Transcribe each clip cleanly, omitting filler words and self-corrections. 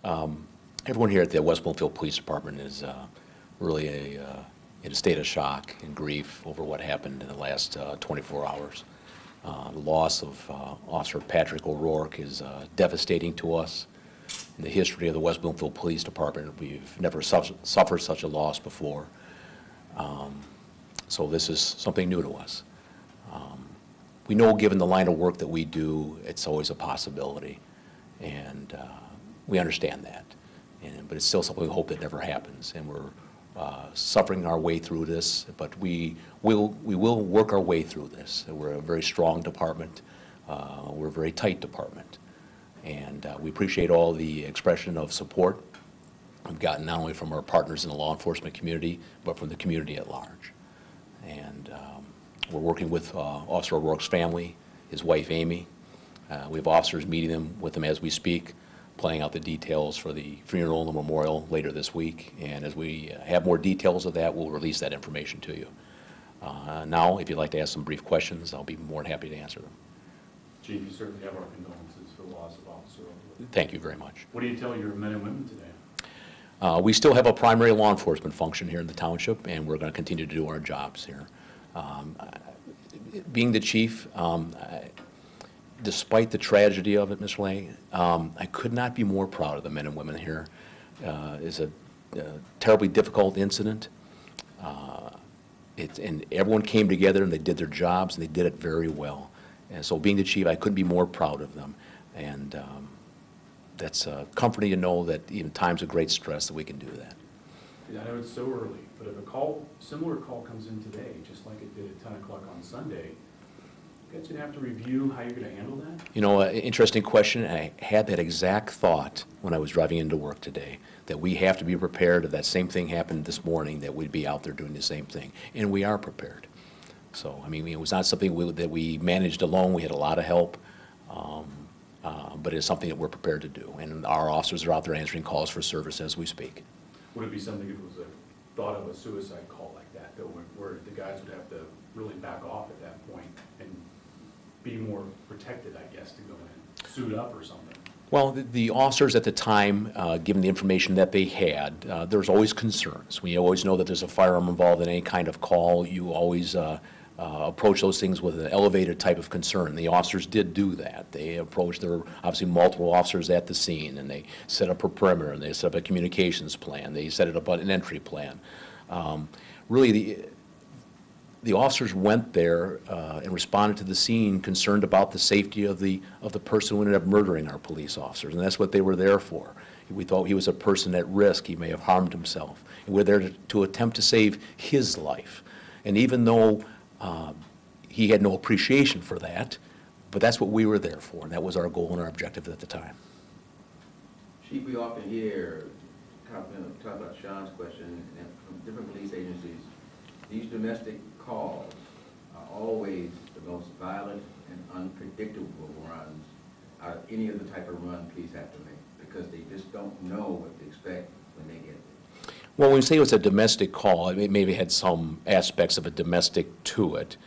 Everyone here at the West Bloomfield Police Department is really in a state of shock and grief over what happened in the last 24 hours. The loss of Officer Patrick O'Rourke is devastating to us. In the history of the West Bloomfield Police Department, we've never suffered such a loss before. So this is something new to us. We know, given the line of work that we do, it's always a possibility, and we understand that. But it's still something we hope that never happens, and we're suffering our way through this. But we will work our way through this. We're a very strong department. We're a very tight department, and we appreciate all the expression of support we've gotten, not only from our partners in the law enforcement community, but from the community at large. And we're working with Officer O'Rourke's family, his wife Amy. We have officers meeting with them as we speak, playing out the details for the funeral and the memorial later this week. And as we have more details of that, we'll release that information to you. Now, if you'd like to ask some brief questions, I'll be more than happy to answer them. Chief, you certainly have our condolences for the loss of Officer O'Rourke. Thank you very much. What do you tell your men and women today? We still have a primary law enforcement function here in the township, and we're going to continue to do our jobs here. Being the chief, despite the tragedy of it, Mr. Lang, I could not be more proud of the men and women here. It's a terribly difficult incident. And everyone came together and they did their jobs and they did it very well. And so being the chief, I couldn't be more proud of them. And that's comforting to know that even times of great stress that we can do that. I know it's so early, but if similar call comes in today, just like it did at 10 o'clock on Sunday, you guys going to have to review how you're going to handle that? You know, interesting question. And I had that exact thought when I was driving into work today, that we have to be prepared if that same thing happened this morning, that we'd be out there doing the same thing. And we are prepared. So, I mean, it was not something that we managed alone. We had a lot of help. But it's something that we're prepared to do. And our officers are out there answering calls for service as we speak. Would it be something if it was a thought of a suicide call like that, though, where the guys would have to really back off at that point and be more protected, I guess, to go in, suit up or something? Well, the officers at the time, given the information that they had, there's always concerns. We always know that there's a firearm involved in any kind of call. You always approach those things with an elevated type of concern. The officers did do that. They approached, there were obviously multiple officers at the scene, and they set up a perimeter, and they set up a communications plan. They set up an entry plan. Really, the officers went there and responded to the scene concerned about the safety of the person who ended up murdering our police officers, and that's what they were there for. We thought he was a person at risk. He may have harmed himself. And we're there to attempt to save his life. And even though he had no appreciation for that, but that's what we were there for, and that was our goal and our objective at the time. Chief, we often hear, talk about Sean's question, and from different police agencies, these domestic calls are always the most violent and unpredictable runs out of any of the type of run police have to make, because they just don't know what to expect when they get there. Well, when we say it was a domestic call, it maybe had some aspects of a domestic to it.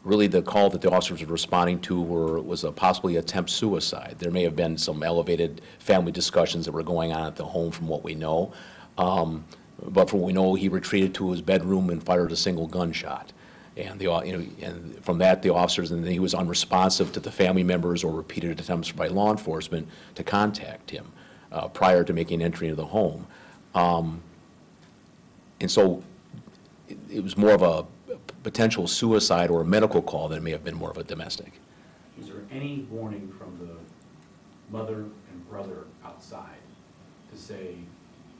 Really, the call that the officers were responding to was a possibly attempt suicide. There may have been some elevated family discussions that were going on at the home from what we know. But from what we know, he retreated to his bedroom and fired a single gunshot. And and from that, the officers, and he was unresponsive to the family members or repeated attempts by law enforcement to contact him prior to making entry into the home. And so it was more of a potential suicide or a medical call than it may have been more of a domestic. Is there any warning from the mother and brother outside to say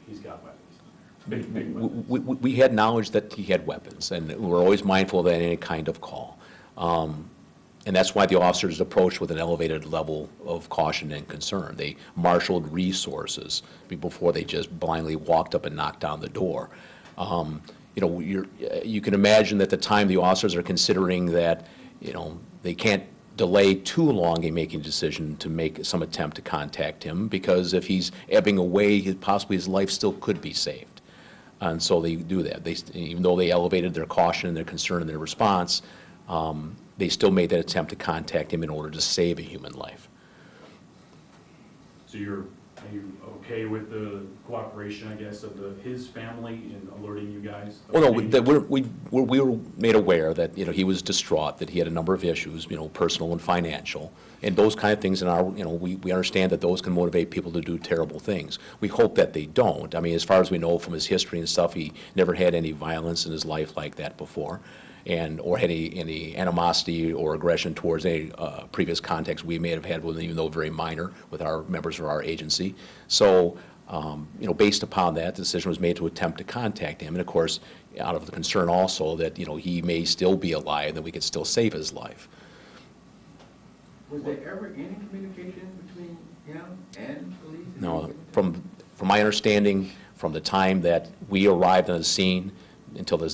he's got weapons? Big weapons. We had knowledge that he had weapons, and we're always mindful of that in any kind of call. And that's why the officers approached with an elevated level of caution and concern. They marshaled resources before they just blindly walked up and knocked down the door. You can imagine that the time the officers are considering that, they can't delay too long in making a decision to make some attempt to contact him, because if he's ebbing away, possibly his life still could be saved. And so they do that. Even though they elevated their caution and their concern and their response, they still made that attempt to contact him in order to save a human life. So you're Are you okay with the cooperation, I guess, of his family in alerting you guys? of Well, no, danger? that we were made aware that, you know, he was distraught, that he had a number of issues, you know, personal and financial, and those kind of things in our, you know, we understand that those can motivate people to do terrible things. We hope that they don't. I mean, as far as we know from his history and stuff, he never had any violence in his life like that before, and, or had any animosity or aggression towards any previous contacts we may have had with him, even though very minor, with our members of our agency. So, you know, based upon that, the decision was made to attempt to contact him. And of course, out of the concern also that, you know, he may still be alive, that we could still save his life. Was there ever any communication between him and police? No, from my understanding, from the time that we arrived on the scene until the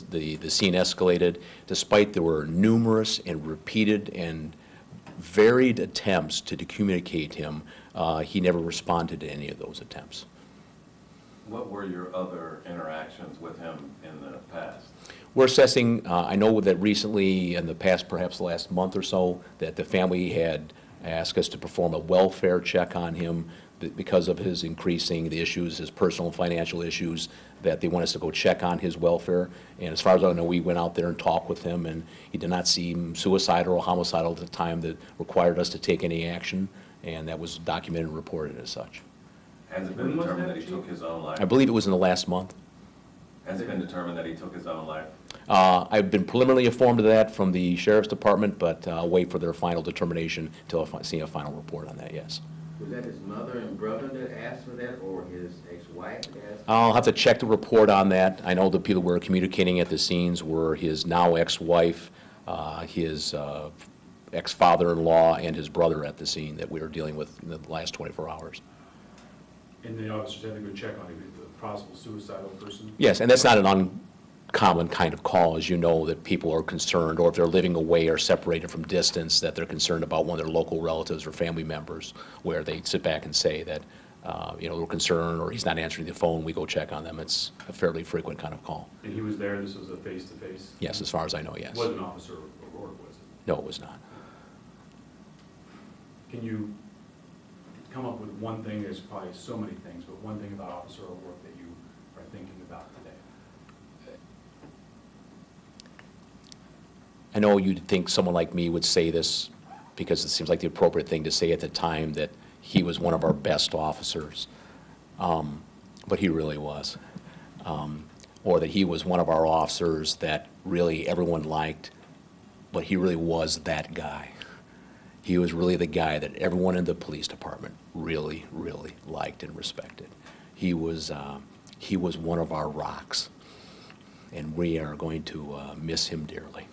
scene escalated, despite there were numerous and repeated and varied attempts to communicate him, he never responded to any of those attempts. What were your other interactions with him in the past? We're assessing, I know that recently, in the past, perhaps the last month or so, that the family had asked us to perform a welfare check on him because of his increasing the issues, his personal and financial issues, that they want us to go check on his welfare. And as far as I know, we went out there and talked with him, and he did not seem suicidal or homicidal at the time that required us to take any action, and that was documented and reported as such. Has it been When was determined that, that he Chief? took his own life? I believe it was in the last month. Has it been determined that he took his own life? I've been preliminarily informed of that from the Sheriff's Department, but I'll wait for their final determination until I see a final report on that, yes. Was that his mother and brother that asked for that, or his ex-wife that asked? I'll have to check the report on that. I know the people who were communicating at the scenes were his now ex-wife, his ex-father-in-law, and his brother at the scene that we were dealing with in the last 24 hours. And the officers had to go check on a possible suicidal person? Yes, and that's not an uncommon kind of call, as you know, that people are concerned, or if they're living away or separated from distance, that they're concerned about one of their local relatives or family members, where they sit back and say that, you know, we're concerned, or he's not answering the phone, we go check on them. It's a fairly frequent kind of call. And he was there, this was a face-to-face? Yes, as far as I know, yes. Wasn't Officer O'Rourke, was it? No, it was not. Can you come up with one thing, there's probably so many things, but one thing about Officer O'Rourke that you are thinking about today? I know you'd think someone like me would say this because it seems like the appropriate thing to say at the time, that he was one of our best officers, but he really was. Or that he was one of our officers that really everyone liked, but he really was that guy. He was really the guy that everyone in the police department really, really liked and respected. He was one of our rocks, and we are going to miss him dearly.